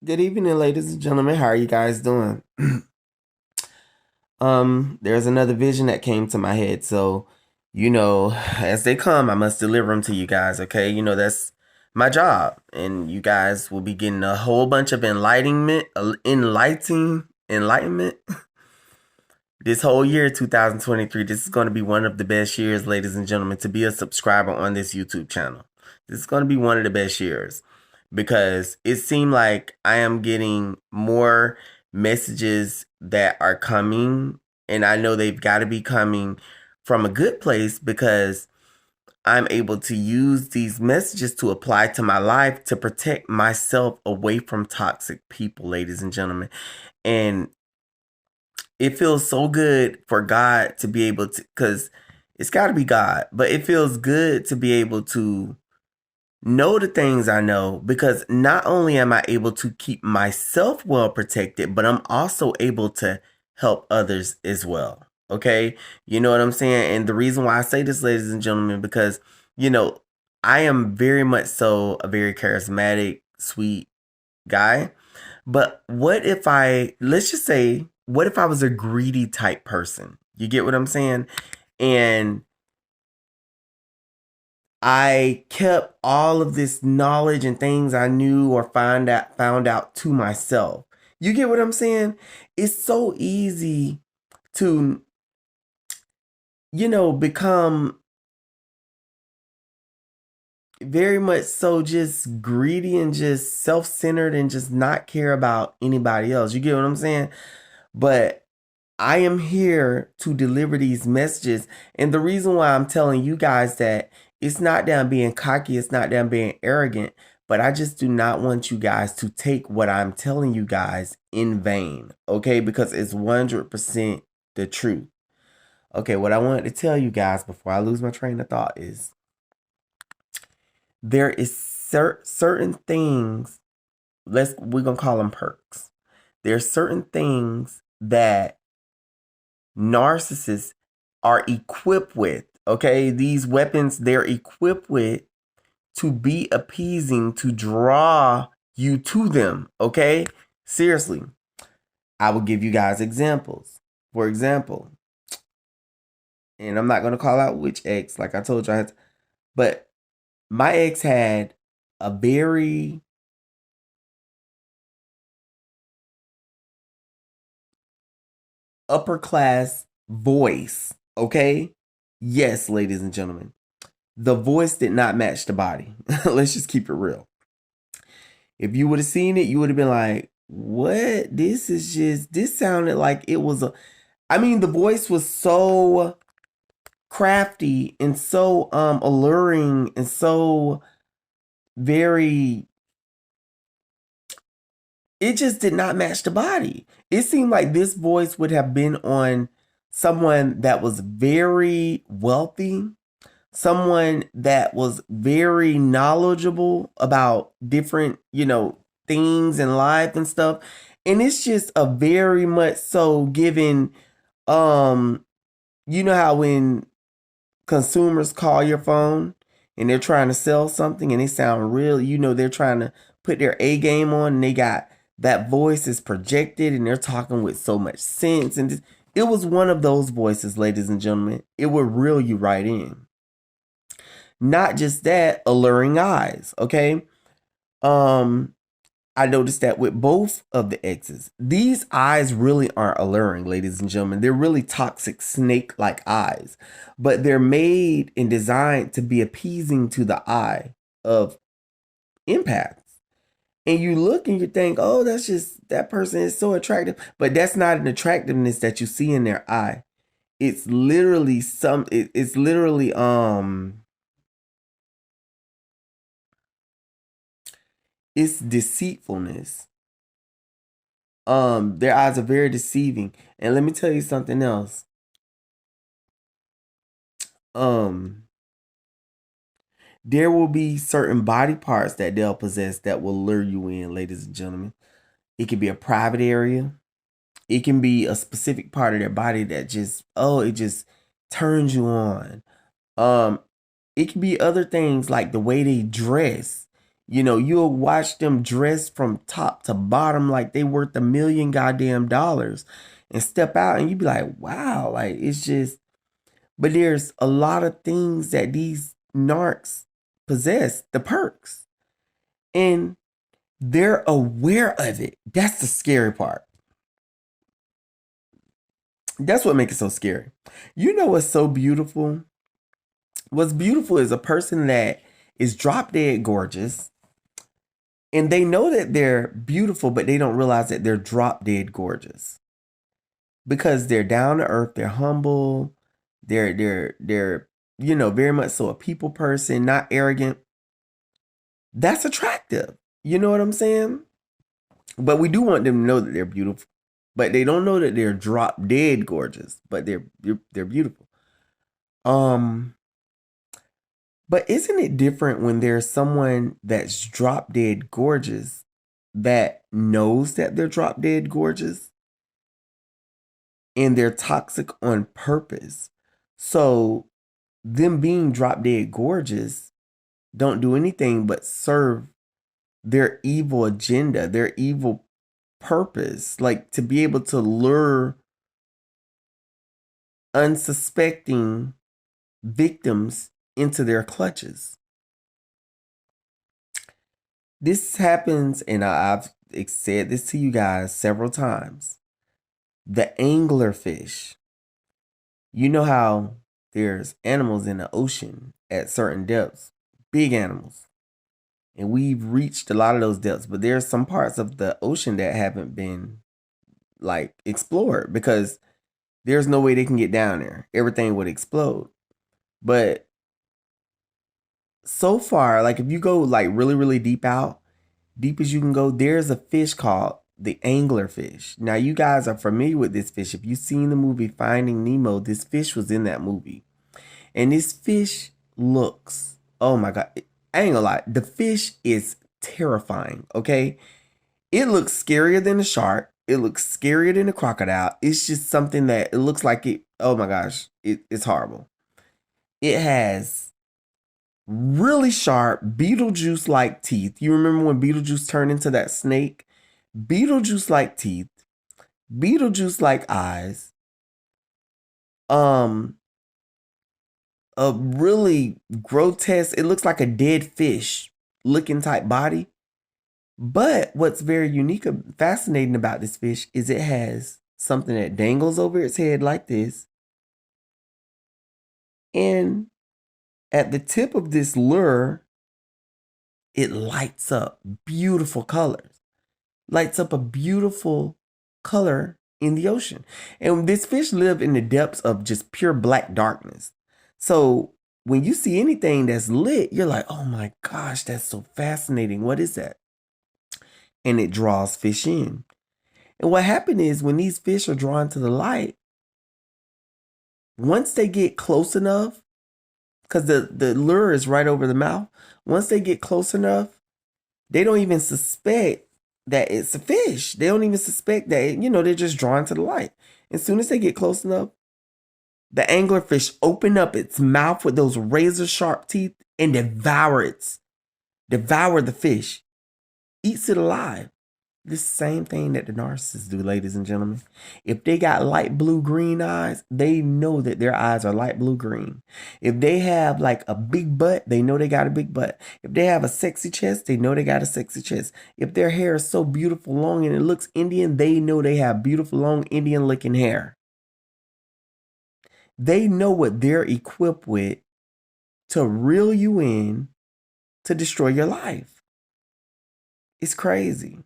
Good evening, ladies and gentlemen. How are you guys doing? There's another vision that came to my head. So, as they come, I must deliver them to you guys, okay? That's my job. And you guys will be getting a whole bunch of enlightenment. This whole year, 2023, this is going to be one of the best years, ladies and gentlemen, to be a subscriber on this YouTube channel. This is going to be one of the best years because it seemed like I am getting more messages that are coming, and I know they've got to be coming from a good place because I'm able to use these messages to apply to my life to protect myself away from toxic people, ladies and gentlemen. And it feels so good for God to be able to, because it's got to be God, but it feels good to be able to know the things I know because not only am I able to keep myself well protected, but I'm also able to help others as well. Okay. You know what I'm saying? And the reason why I say this, ladies and gentlemen, because, you know, I am very much so a very charismatic, sweet guy. But let's just say, what if I was a greedy type person? You get what I'm saying? And I kept all of this knowledge and things I knew or found out to myself. You get what I'm saying? It's so easy to, become very much so just greedy and just self-centered and just not care about anybody else. You get what I'm saying? But I am here to deliver these messages. And the reason why I'm telling you guys that it's not that I'm being cocky, it's not that I'm being arrogant, but I just do not want you guys to take what I'm telling you guys in vain, okay? Because it's 100% the truth. Okay, what I wanted to tell you guys before I lose my train of thought is there is certain things, we're going to call them perks. There are certain things that narcissists are equipped with. Okay, these weapons they're equipped with to be appeasing, to draw you to them. Okay, seriously, I will give you guys examples. For example, and I'm not going to call out which ex, like I told you, but my ex had a very upper class voice. Okay, yes, ladies and gentlemen. The voice did not match the body. Let's just keep it real. If you would have seen it, you would have been like, what? This sounded like it was the voice was so crafty and so alluring and so very, it just did not match the body. It seemed like this voice would have been on someone that was very wealthy, someone that was very knowledgeable about different, things in life and stuff. And it's just a very much so given, um, how when consumers call your phone and they're trying to sell something and they sound real, they're trying to put their A game on and they got that voice is projected and they're talking with so much sense. And it was one of those voices, ladies and gentlemen. It would reel you right in. Not just that, alluring eyes, okay? Um, I noticed that with both of the exes. These eyes really aren't alluring, ladies and gentlemen. They're really toxic snake-like eyes, but they're made and designed to be appeasing to the eye of empaths. And you look and you think, oh, that person is so attractive. But that's not an attractiveness that you see in their eye. It's literally it's literally it's deceitfulness. Their eyes are very deceiving. And let me tell you something else. Um, there will be certain body parts that they'll possess that will lure you in, ladies and gentlemen. It can be a private area. It can be a specific part of their body that it just turns you on. Um, it can be other things like the way they dress. You'll watch them dressed from top to bottom like they worth $1 million goddamn dollars and step out and you be like, wow, like it's just, but there's a lot of things that these narcs possess, the perks, and they're aware of it. That's the scary part. That's what makes it so scary. You know what's so beautiful? What's beautiful is a person that is drop dead gorgeous and they know that they're beautiful, but they don't realize that they're drop dead gorgeous because they're down to earth, they're humble, they're very much so a people person, not arrogant. That's attractive. You know what I'm saying? But we do want them to know that they're beautiful. But they don't know that they're drop dead gorgeous, but they're beautiful. But isn't it different when there's someone that's drop dead gorgeous that knows that they're drop dead gorgeous and they're toxic on purpose? So them being drop dead gorgeous don't do anything but serve their evil agenda, their evil purpose, like to be able to lure unsuspecting victims into their clutches. This happens, and I've said this to you guys several times. The anglerfish. You know how there's animals in the ocean at certain depths, big animals. And we've reached a lot of those depths, but there's some parts of the ocean that haven't been like explored because there's no way they can get down there. Everything would explode. But so far, like if you go like really, really deep out, deep as you can go, there's a fish called the anglerfish. Now, you guys are familiar with this fish. If you've seen the movie Finding Nemo, this fish was in that movie. And this fish looks, oh my God, I ain't gonna lie, the fish is terrifying, okay? It looks scarier than a shark. It looks scarier than a crocodile. It's just something that it looks like it, oh my gosh, it's horrible. It has really sharp Beetlejuice-like teeth. You remember when Beetlejuice turned into that snake? Beetlejuice-like teeth, Beetlejuice-like eyes, a really grotesque, it looks like a dead fish looking type body. But what's very unique and fascinating about this fish is it has something that dangles over its head like this. And at the tip of this lure, it lights up beautiful colors. Lights up a beautiful color in the ocean. And this fish live in the depths of just pure black darkness. So when you see anything that's lit, you're like, oh my gosh, that's so fascinating. What is that? And it draws fish in. And what happened is when these fish are drawn to the light, once they get close enough, because the lure is right over the mouth, once they get close enough, they don't even suspect that it's a fish. They don't even suspect that, they're just drawn to the light. As soon as they get close enough, the anglerfish open up its mouth with those razor sharp teeth and devour the fish, eats it alive. The same thing that the narcissists do, ladies and gentlemen. If they got light blue green eyes, they know that their eyes are light blue green. If they have like a big butt, they know they got a big butt. If they have a sexy chest, they know they got a sexy chest. If their hair is so beautiful long and it looks Indian, they know they have beautiful long Indian looking hair. They know what they're equipped with to reel you in to destroy your life. It's crazy.